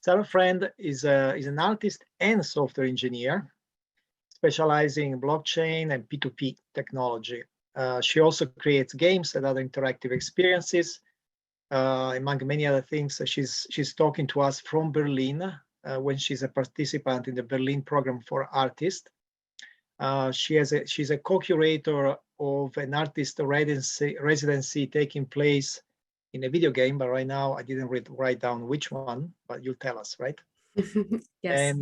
Sarah Friend is an artist and software engineer specializing in blockchain and P2P technology. She also creates games and other interactive experiences. Among many other things, she's talking to us from Berlin when she's a participant in the Berlin Program for Artists. She's a co-curator of an artist residency taking place in a video game, but right now I didn't write down which one, but you'll tell us, right? Yes.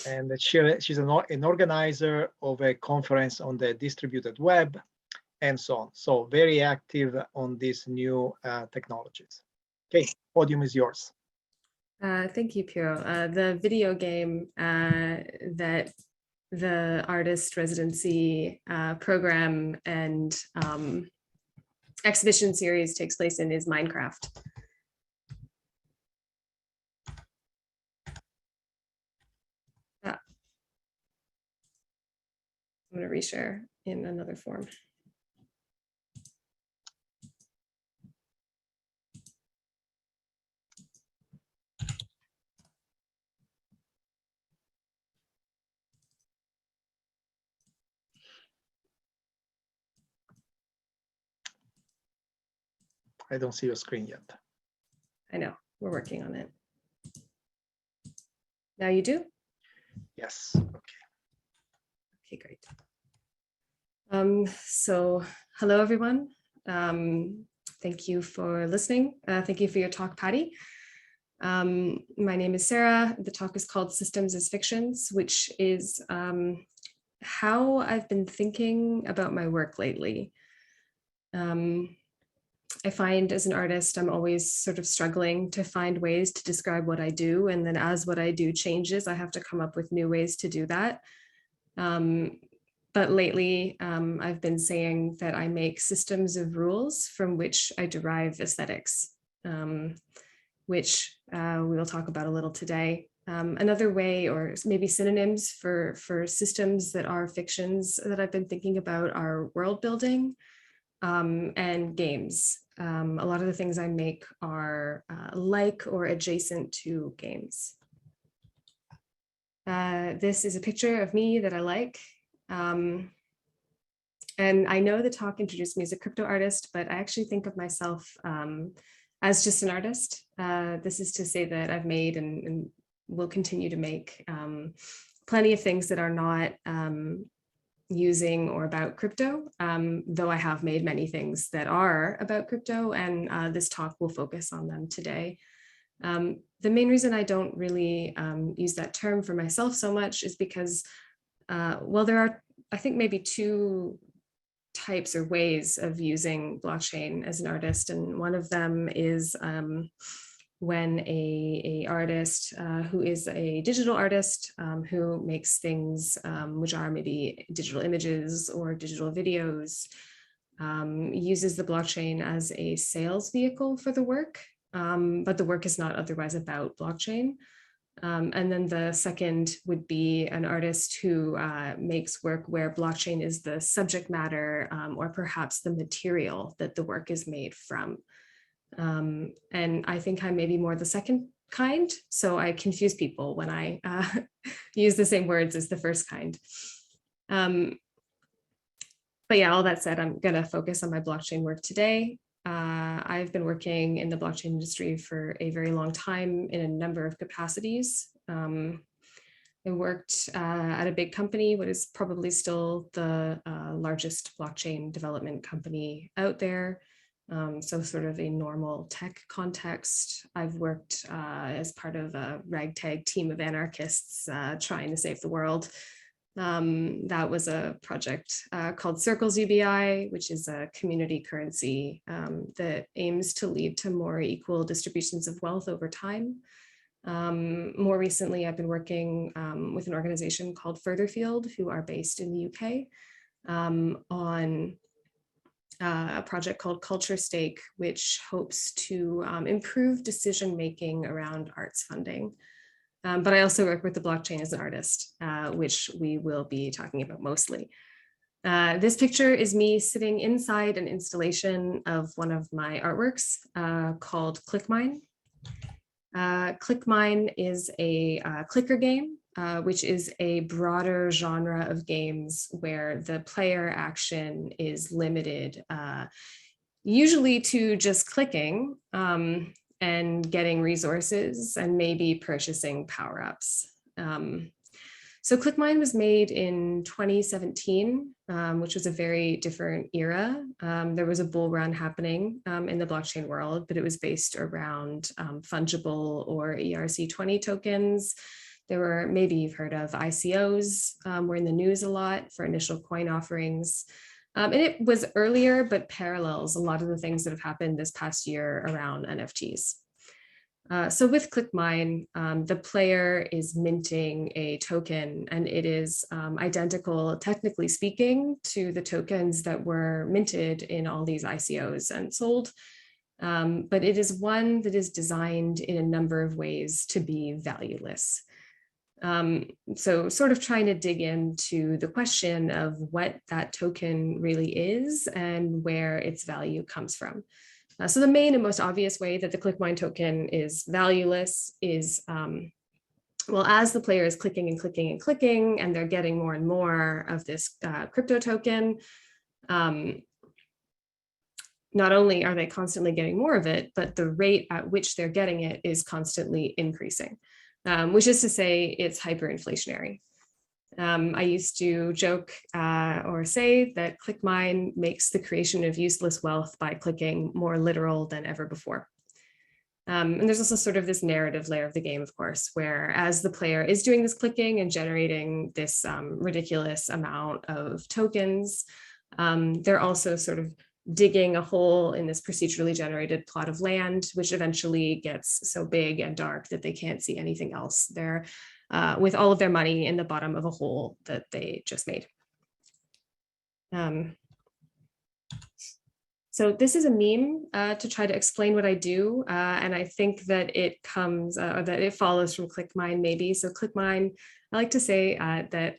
And she's an organizer of a conference on the distributed web and so on. So very active on these new technologies. Okay, podium is yours. Thank you, Piero. The video game that the artist residency program and exhibition series takes place in is Minecraft. I'm going to reshare in another form. I don't see your screen yet. I know, we're working on it. Now you do? Yes, okay. Okay, great. So hello, everyone. Thank you for listening. Thank you for your talk, Patty. My name is Sarah. The talk is called Systems as Fictions, which is how I've been thinking about my work lately. I find as an artist, I'm always sort of struggling to find ways to describe what I do. And then as what I do changes, I have to come up with new ways to do that. But lately, I've been saying that I make systems of rules from which I derive aesthetics, which we'll talk about a little today. Another way, or maybe synonyms for systems that are fictions that I've been thinking about, are world building and games. A lot of the things I make are like or adjacent to games. This is a picture of me that I like. And I know the talk introduced me as a crypto artist, but I actually think of myself as just an artist. This is to say that I've made and will continue to make plenty of things that are not using or about crypto, though I have made many things that are about crypto, and this talk will focus on them today. The main reason I don't really use that term for myself so much is because, well, there are, I think, maybe two types or ways of using blockchain as an artist, and one of them is when a artist who is a digital artist who makes things which are maybe digital images or digital videos, uses the blockchain as a sales vehicle for the work, but the work is not otherwise about blockchain. And then the second would be an artist who makes work where blockchain is the subject matter or perhaps the material that the work is made from. And I think I'm maybe more the second kind, so I confuse people when I use the same words as the first kind. But yeah, all that said, I'm gonna focus on my blockchain work today. I've been working in the blockchain industry for a very long time in a number of capacities. I worked at a big company, what is probably still the largest blockchain development company out there. So sort of a normal tech context. I've worked as part of a ragtag team of anarchists trying to save the world. That was a project called Circles UBI, which is a community currency that aims to lead to more equal distributions of wealth over time. More recently, I've been working with an organization called Furtherfield, who are based in the UK, on a project called Culture Stake, which hopes to improve decision-making around arts funding. But I also work with the blockchain as an artist, which we will be talking about mostly. This picture is me sitting inside an installation of one of my artworks called ClickMine. ClickMine is a clicker game, which is a broader genre of games where the player action is limited, usually to just clicking and getting resources and maybe purchasing power-ups. So ClickMine was made in 2017, which was a very different era. There was a bull run happening in the blockchain world, but it was based around fungible or ERC20 tokens. There were, maybe you've heard of ICOs, were in the news a lot for initial coin offerings. And it was earlier, but parallels a lot of the things that have happened this past year around NFTs. So with ClickMine, the player is minting a token, and it is identical, technically speaking, to the tokens that were minted in all these ICOs and sold. But it is one that is designed in a number of ways to be valueless. So sort of trying to dig into the question of what that token really is and where its value comes from. So the main and most obvious way that the ClickMine token is valueless is, well, as the player is clicking and clicking and clicking, and they're getting more and more of this crypto token, not only are they constantly getting more of it, but the rate at which they're getting it is constantly increasing, which is to say it's hyperinflationary. I used to joke or say that ClickMine makes the creation of useless wealth by clicking more literal than ever before. And there's also sort of this narrative layer of the game, of course, where as the player is doing this clicking and generating this ridiculous amount of tokens, they're also sort of digging a hole in this procedurally generated plot of land, which eventually gets so big and dark that they can't see anything else. They're with all of their money in the bottom of a hole that they just made. So this is a meme to try to explain what I do. And I think that it comes, or that it follows from ClickMine maybe. So ClickMine, I like to say that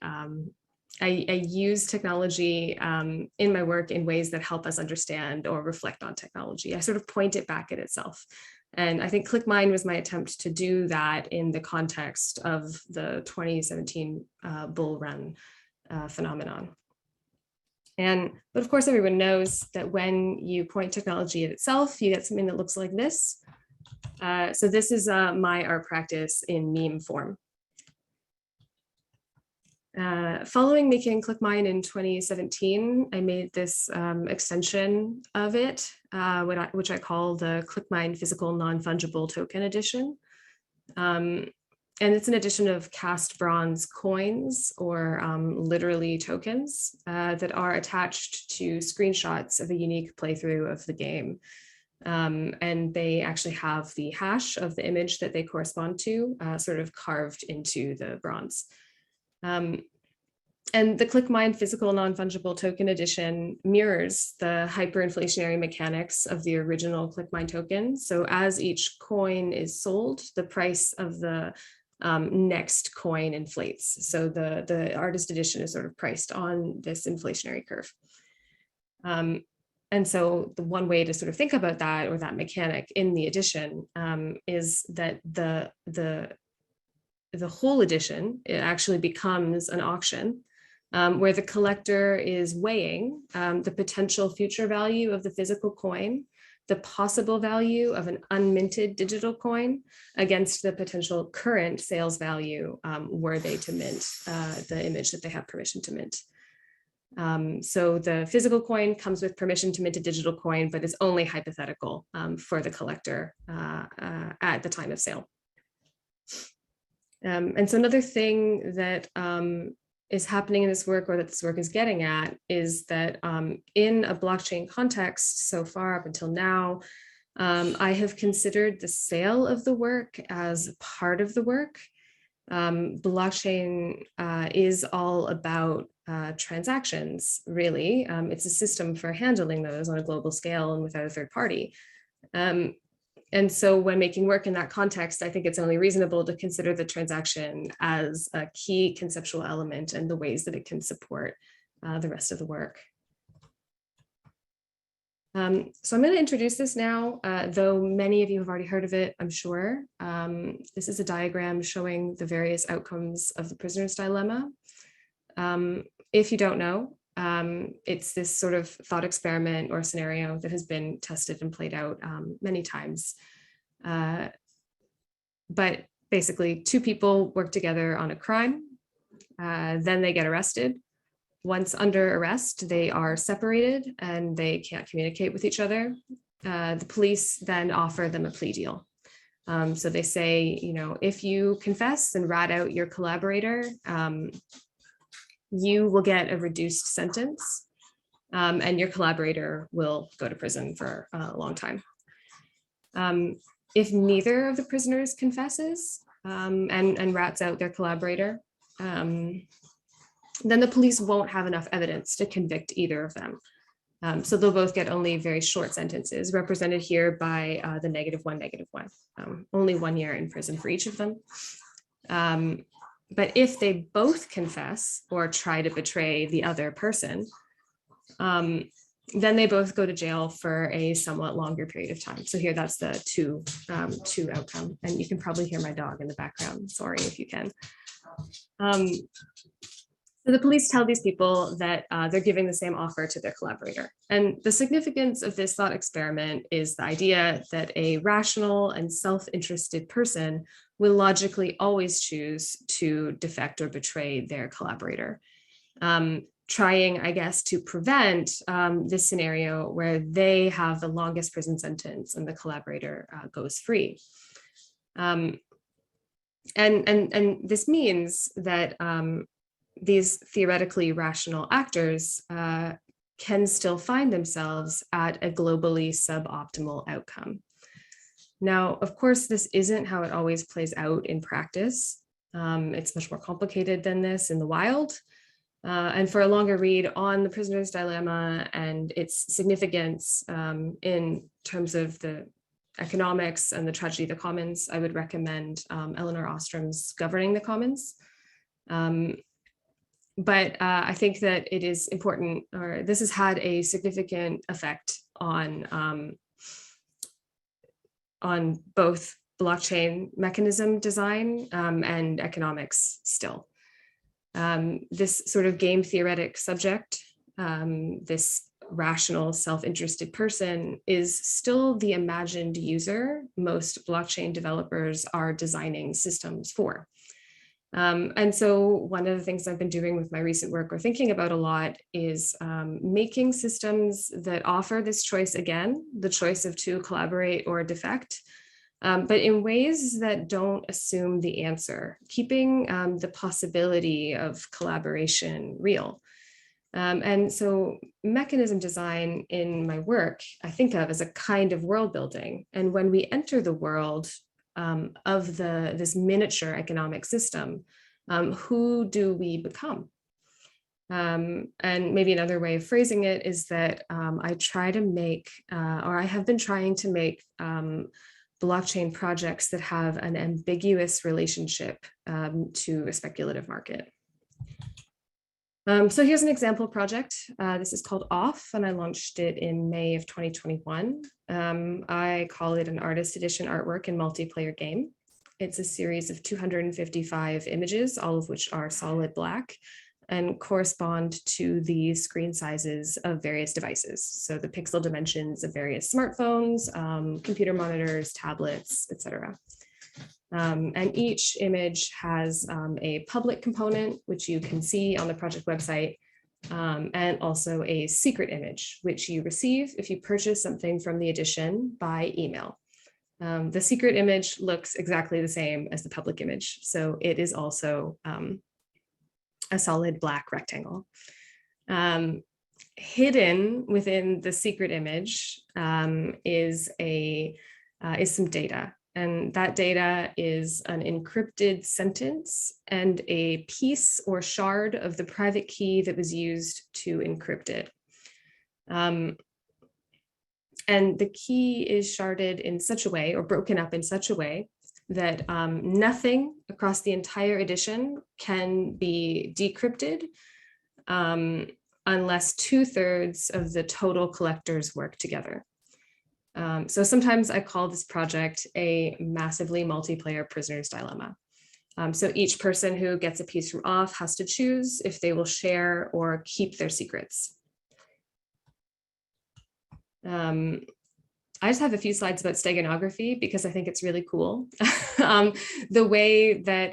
I use technology in my work in ways that help us understand or reflect on technology. I sort of point it back at itself. And I think ClickMine was my attempt to do that in the context of the 2017 bull run phenomenon. But of course, everyone knows that when you point technology at itself, you get something that looks like this. So this is my art practice in meme form. Following making ClickMine in 2017, I made this extension of it, which I call the ClickMine Physical Non-Fungible Token Edition. And it's an edition of cast bronze coins, or literally tokens, that are attached to screenshots of a unique playthrough of the game. And they actually have the hash of the image that they correspond to sort of carved into the bronze. And the ClickMine Physical Non-Fungible Token Edition mirrors the hyperinflationary mechanics of the original ClickMine token. So as each coin is sold, the price of the next coin inflates. So the artist edition is sort of priced on this inflationary curve. And so the one way to sort of think about that, or that mechanic in the edition, is that the whole edition, it actually becomes an auction where the collector is weighing the potential future value of the physical coin, the possible value of an unminted digital coin against the potential current sales value were they to mint the image that they have permission to mint. So the physical coin comes with permission to mint a digital coin, but it's only hypothetical for the collector at the time of sale. And so another thing that is happening in this work, or that this work is getting at, is that in a blockchain context so far up until now, I have considered the sale of the work as part of the work. Blockchain is all about transactions, really. It's a system for handling those on a global scale and without a third party. And so when making work in that context, I think it's only reasonable to consider the transaction as a key conceptual element and the ways that it can support the rest of the work. So I'm going to introduce this now, though many of you have already heard of it, I'm sure. This is a diagram showing the various outcomes of the prisoner's dilemma. If you don't know, it's this sort of thought experiment or scenario that has been tested and played out many times. But basically, two people work together on a crime, then they get arrested. Once under arrest, they are separated and they can't communicate with each other. The police then offer them a plea deal. So they say, you know, if you confess and rat out your collaborator, you will get a reduced sentence, and your collaborator will go to prison for a long time. If neither of the prisoners confesses and rats out their collaborator, then the police won't have enough evidence to convict either of them. So they'll both get only very short sentences, represented here by the -1, only 1 year in prison for each of them. But if they both confess or try to betray the other person, then they both go to jail for a somewhat longer period of time. So here, that's the two outcome. And you can probably hear my dog in the background. Sorry if you can. So the police tell these people that they're giving the same offer to their collaborator. And the significance of this thought experiment is the idea that a rational and self-interested person will logically always choose to defect or betray their collaborator. Trying, I guess, to prevent this scenario where they have the longest prison sentence and the collaborator goes free. And this means that these theoretically rational actors can still find themselves at a globally suboptimal outcome. Now, of course, this isn't how it always plays out in practice. It's much more complicated than this in the wild. And for a longer read on the prisoner's dilemma and its significance in terms of the economics and the tragedy of the commons, I would recommend Elinor Ostrom's Governing the Commons. But I think that it is important, or this has had a significant effect on both blockchain mechanism design and economics still. This sort of game theoretic subject, this rational self-interested person, is still the imagined user most blockchain developers are designing systems for. And so one of the things I've been doing with my recent work, or thinking about a lot, is making systems that offer this choice again, the choice of to collaborate or defect, but in ways that don't assume the answer, keeping the possibility of collaboration real. And so mechanism design in my work, I think of as a kind of world building. And when we enter the world of this miniature economic system, who do we become? And maybe another way of phrasing it is that I try to make, or I have been trying to make blockchain projects that have an ambiguous relationship to a speculative market. So here's an example project. This is called Off, and I launched it in May of 2021. I call it an artist edition artwork and multiplayer game. It's a series of 255 images, all of which are solid black and correspond to the screen sizes of various devices. So the pixel dimensions of various smartphones, computer monitors, tablets, etc. And each image has a public component, which you can see on the project website, and also a secret image, which you receive if you purchase something from the edition by email. The secret image looks exactly the same as the public image, so it is also a solid black rectangle. Hidden within the secret image is some data. And that data is an encrypted sentence and a piece or shard of the private key that was used to encrypt it. And the key is sharded in such a way, or broken up in such a way, that nothing across the entire edition can be decrypted unless 2/3 of the total collectors work together. So sometimes I call this project a massively multiplayer prisoner's dilemma. So each person who gets a piece from off has to choose if they will share or keep their secrets. I just have a few slides about steganography because I think it's really cool. The way that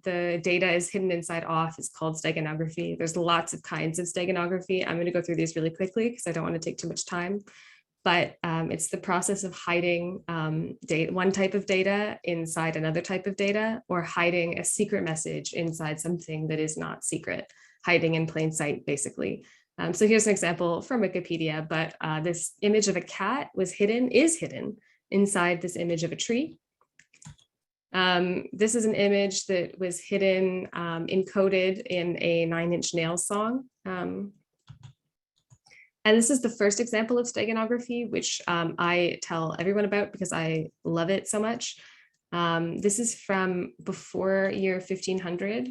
the data is hidden inside auth is called steganography. There's lots of kinds of steganography. I'm going to go through these really quickly because I don't want to take too much time. But it's the process of hiding one type of data inside another type of data, or hiding a secret message inside something that is not secret, hiding in plain sight, basically. So here's an example from Wikipedia, but this image of a cat is hidden inside this image of a tree. This is an image that was hidden, encoded in a 9 Inch Nails song. And this is the first example of steganography, which I tell everyone about because I love it so much. This is from before year 1500.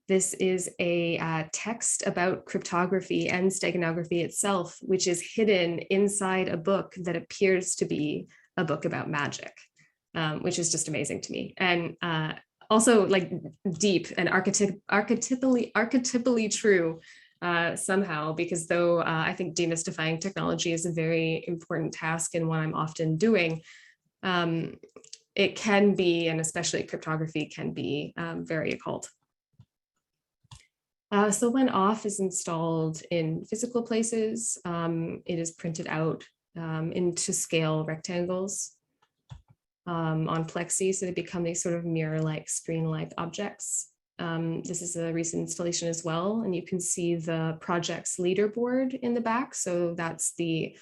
This is a text about cryptography and steganography itself, which is hidden inside a book that appears to be a book about magic, which is just amazing to me. And also like deep and archetypally true somehow, because though I think demystifying technology is a very important task and one I'm often doing, it can be, and especially cryptography can be very occult. So when auth is installed in physical places, it is printed out into scale rectangles on plexi, so they become these sort of mirror-like, screen-like objects. This is a recent installation as well, and you can see the project's leaderboard in the back. So that's the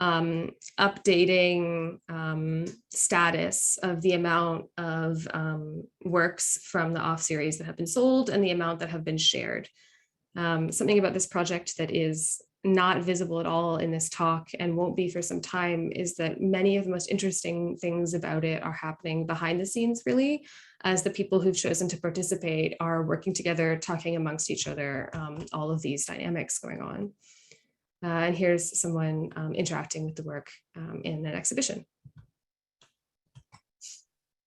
updating status of the amount of works from the auth series that have been sold and the amount that have been shared. Something about this project that is not visible at all in this talk and won't be for some time is that many of the most interesting things about it are happening behind the scenes, really, as the people who've chosen to participate are working together, talking amongst each other, all of these dynamics going on. And here's someone interacting with the work in an exhibition.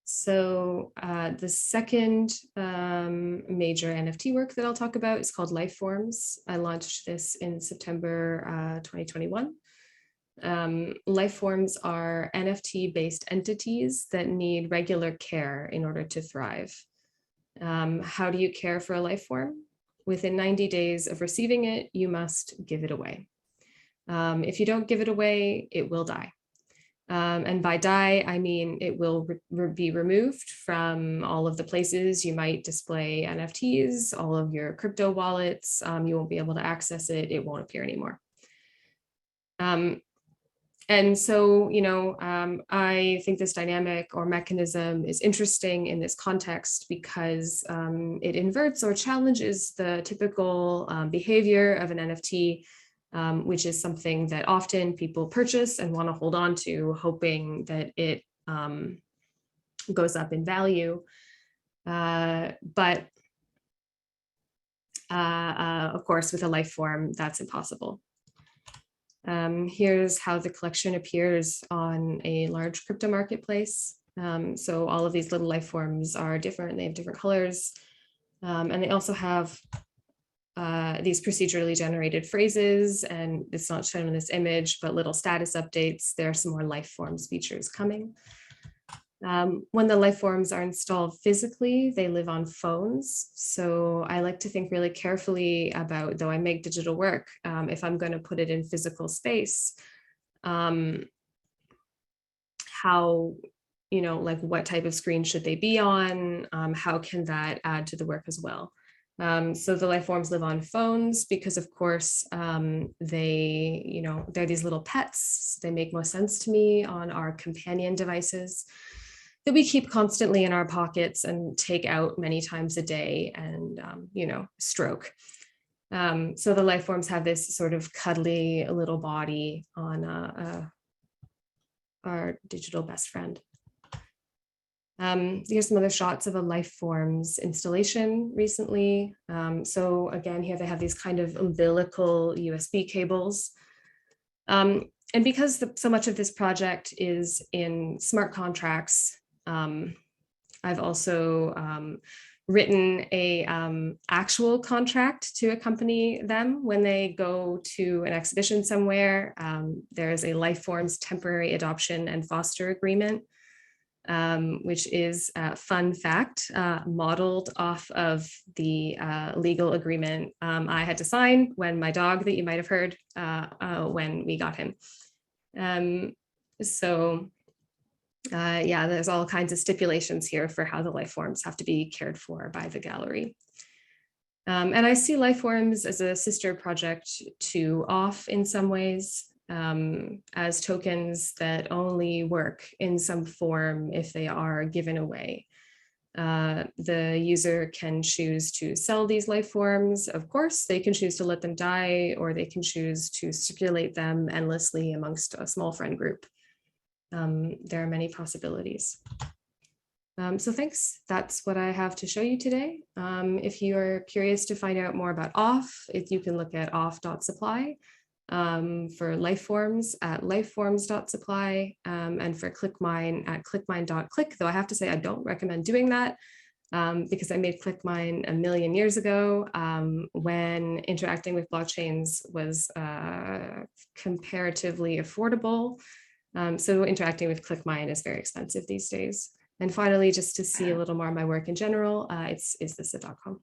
So the second major NFT work that I'll talk about is called Lifeforms. I launched this in September 2021. Lifeforms are NFT-based entities that need regular care in order to thrive. How do you care for a life form? Within 90 days of receiving it, you must give it away. If you don't give it away, it will die. And by die, I mean it will be removed from all of the places you might display NFTs, all of your crypto wallets. You won't be able to access it. It won't appear anymore. And so, you know, I think this dynamic or mechanism is interesting in this context because it inverts or challenges the typical behavior of an NFT, which is something that often people purchase and want to hold on to, hoping that it goes up in value. But of course, with a life form, that's impossible. Here's how the collection appears on a large crypto marketplace. So all of these little life forms are different. They have different colors. And they also have these procedurally generated phrases, and it's not shown in this image, but little status updates. There are some more life forms features coming. When the life forms are installed physically, they live on phones. So I like to think really carefully about, though I make digital work, if I'm going to put it in physical space, how, you know, like what type of screen should they be on? How can that add to the work as well? So the life forms live on phones because, of course, they, you know, they're these little pets. They make most sense to me on our companion devices that we keep constantly in our pockets and take out many times a day and, you know, stroke. So the life forms have this sort of cuddly little body on our digital best friend. Here's some other shots of a life forms installation recently. So again, here they have these kind of umbilical USB cables. And because so much of this project is in smart contracts, I've also written a actual contract to accompany them when they go to an exhibition somewhere. There is a life forms temporary adoption and foster agreement, which is a fun fact, modeled off of the legal agreement I had to sign when my dog that you might have heard when we got him. Yeah, there's all kinds of stipulations here for how the life forms have to be cared for by the gallery. And I see life forms as a sister project to OFF in some ways, as tokens that only work in some form if they are given away. The user can choose to sell these life forms. Of course, they can choose to let them die, or they can choose to circulate them endlessly amongst a small friend group. There are many possibilities. So thanks. That's what I have to show you today. If you are curious to find out more about OFF, you can look at off.supply. For life forms at lifeforms.supply, and for ClickMine at clickmine.click, though I have to say I don't recommend doing that because I made ClickMine a million years ago when interacting with blockchains was comparatively affordable. So interacting with ClickMine is very expensive these days. And finally, just to see a little more of my work in general, it's isthisit.com.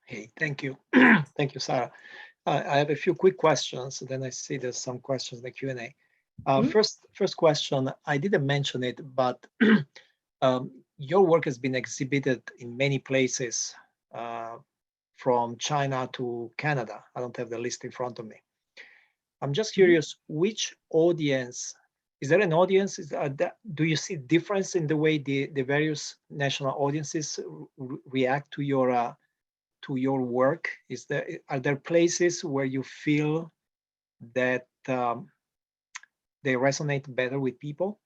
Hey, thank you. Thank you, Sarah. I have a few quick questions. Then I see there's some questions in the Q&A. First question, I didn't mention it, but your work has been exhibited in many places, from China to Canada. I don't have the list in front of me. I'm just curious, which audience, is there an audience? Do you see difference in the way the various national audiences react to your work? Are there places where you feel that they resonate better with people?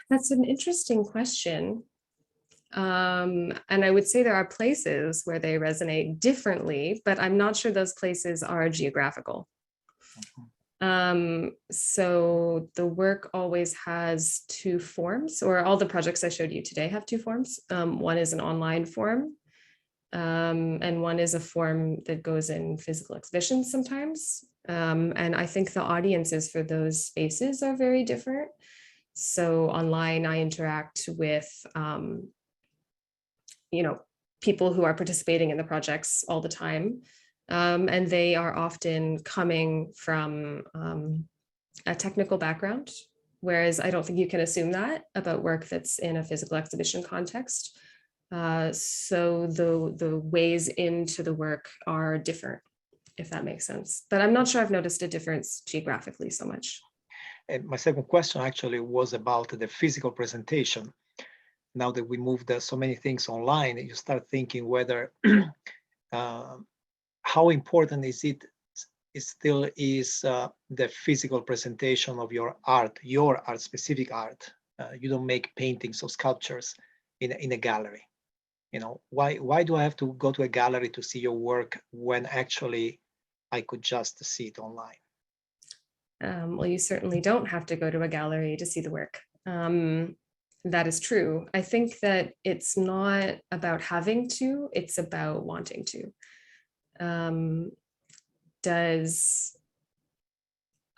That's an interesting question. And I would say there are places where they resonate differently, but I'm not sure those places are geographical. So the work always has two forms, or all the projects I showed you today have two forms. One is an online form, and one is a form that goes in physical exhibitions sometimes. And I think the audiences for those spaces are very different. So online, I interact with, people who are participating in the projects all the time. And they are often coming from a technical background, whereas I don't think you can assume that about work that's in a physical exhibition context. So the ways into the work are different, if that makes sense. But I'm not sure I've noticed a difference geographically so much. And my second question actually was about the physical presentation. Now that we moved so many things online, you start thinking whether how important is it still is the physical presentation of your art specific art. You don't make paintings or sculptures in a gallery. Why do I have to go to a gallery to see your work when actually I could just see it online? Well, you certainly don't have to go to a gallery to see the work. That is true. I think that it's not about having to, it's about wanting to.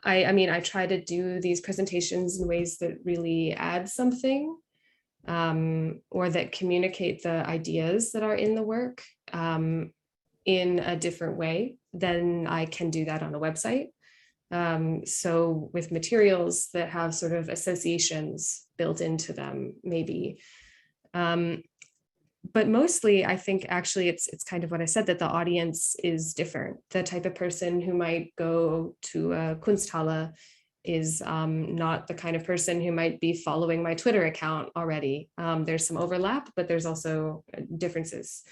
I try to do these presentations in ways that really add something, or that communicate the ideas that are in the work in a different way than I can do that on a website. So with materials that have sort of associations built into them, maybe. But mostly, I think actually it's kind of what I said, that the audience is different. The type of person who might go to a Kunsthalle is not the kind of person who might be following my Twitter account already. There's some overlap, but there's also differences.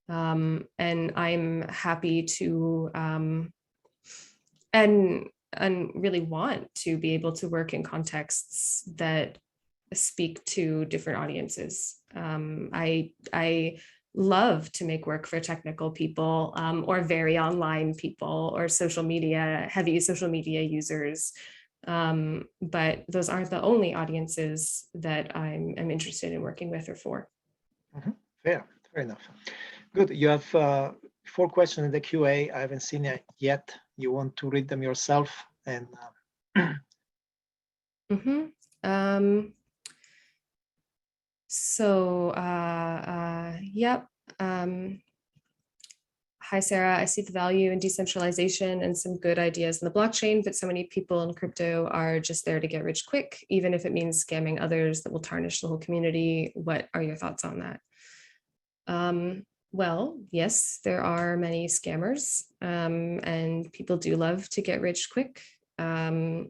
And I'm happy to, and really want to be able to work in contexts that speak to different audiences. I love to make work for technical people, or very online people, or heavy social media users. But those aren't the only audiences that I'm interested in working with or for. Fair enough. Good. You have 4 questions in the QA. I haven't seen it yet. You want to read them yourself? And yep. Hi, Sarah. I see the value in decentralization and some good ideas in the blockchain, but so many people in crypto are just there to get rich quick, even if it means scamming others that will tarnish the whole community. What are your thoughts on that? Well, yes, there are many scammers, and people do love to get rich quick. That's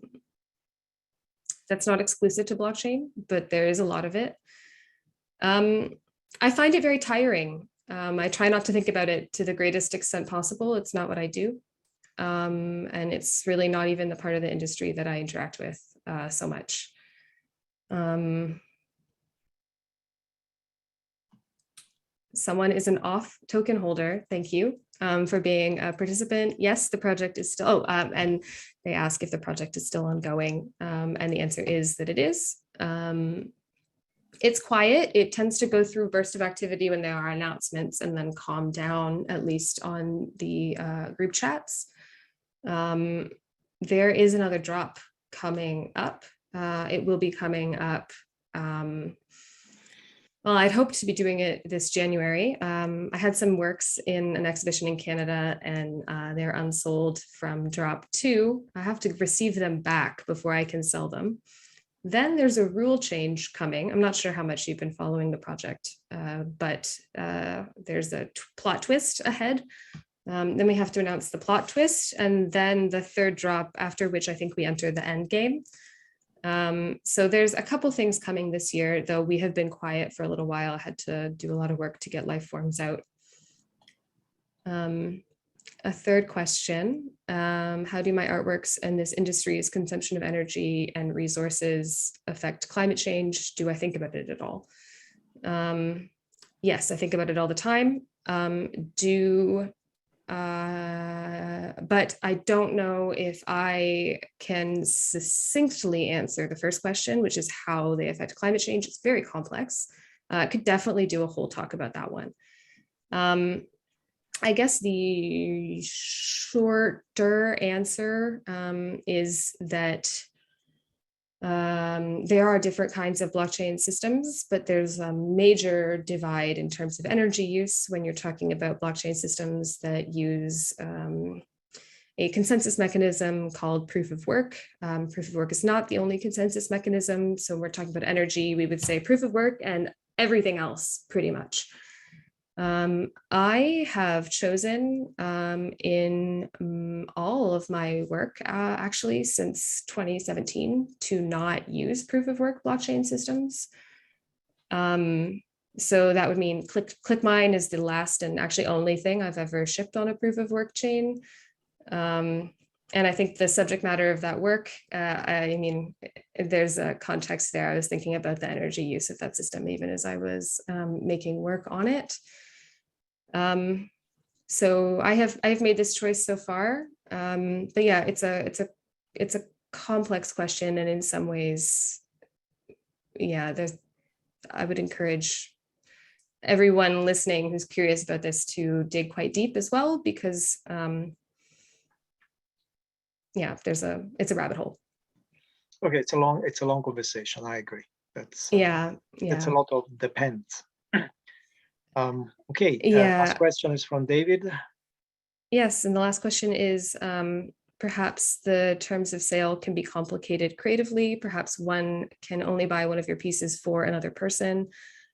not exclusive to blockchain, but there is a lot of it. I find it very tiring. I try not to think about it to the greatest extent possible. It's not what I do. And it's really not even the part of the industry that I interact with so much. Someone is an off token holder. Thank you for being a participant. Yes, the project is still, and they ask if the project is still ongoing. And the answer is that it is. It's quiet. It tends to go through burst of activity when there are announcements and then calm down, at least on the group chats. There is another drop coming up. It will be coming up. Well, I'd hoped to be doing it this January. I had some works in an exhibition in Canada, and they're unsold from drop 2. I have to receive them back before I can sell them. Then there's a rule change coming. I'm not sure how much you've been following the project, but there's a plot twist ahead. Then we have to announce the plot twist, and then the 3rd drop, after which I think we enter the end game. So there's a couple things coming this year, though we have been quiet for a little while. I had to do a lot of work to get life forms out. A 3rd question, how do my artworks and this industry's consumption of energy and resources affect climate change? Do I think about it at all? Yes, I think about it all the time. But I don't know if I can succinctly answer the first question, which is how they affect climate change. It's very complex. Could definitely do a whole talk about that one. I guess the shorter answer is that there are different kinds of blockchain systems, but there's a major divide in terms of energy use when you're talking about blockchain systems that use a consensus mechanism called proof of work. Proof of work is not the only consensus mechanism. So we're talking about energy, we would say proof of work and everything else pretty much. I have chosen in all of my work actually since 2017 to not use proof of work blockchain systems. So that would mean ClickMine is the last and actually only thing I've ever shipped on a proof of work chain. And I think the subject matter of that work, I mean, there's a context there. I was thinking about the energy use of that system even as I was making work on it. So I've made this choice so far, but yeah, it's a complex question, and in some ways, yeah, I would encourage everyone listening who's curious about this to dig quite deep as well, because yeah, it's a rabbit hole. Okay, it's a long conversation. I agree. That's It's a lot of depends. Okay, yeah. Last question is from David. Yes, and the last question is, perhaps the terms of sale can be complicated creatively. Perhaps one can only buy one of your pieces for another person,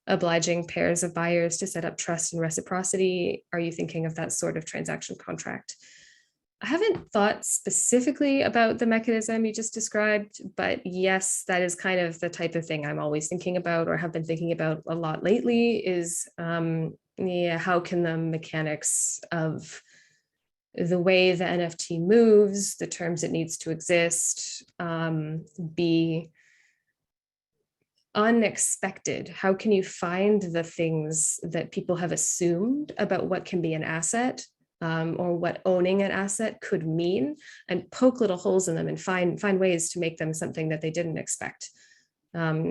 obliging pairs of buyers to set up trust and reciprocity. Are you thinking of that sort of transaction contract? I haven't thought specifically about the mechanism you just described, but yes, that is kind of the type of thing I'm always thinking about, or have been thinking about a lot lately, is how can the mechanics of the way the NFT moves, the terms it needs to exist, be unexpected? How can you find the things that people have assumed about what can be an asset, or what owning an asset could mean, and poke little holes in them and find ways to make them something that they didn't expect?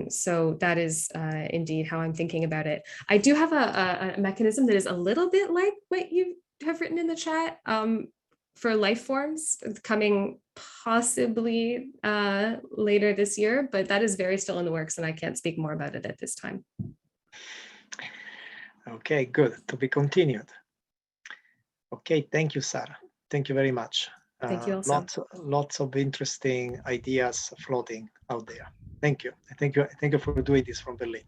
So that is indeed how I'm thinking about it. I do have a mechanism that is a little bit like what you have written in the chat, for life forms coming possibly later this year, but that is very still in the works and I can't speak more about it at this time. Okay, good. To be continued. Okay, thank you, Sarah. Thank you very much. Thank you also. Lots of interesting ideas floating out there. Thank you. Thank you for doing this from Berlin.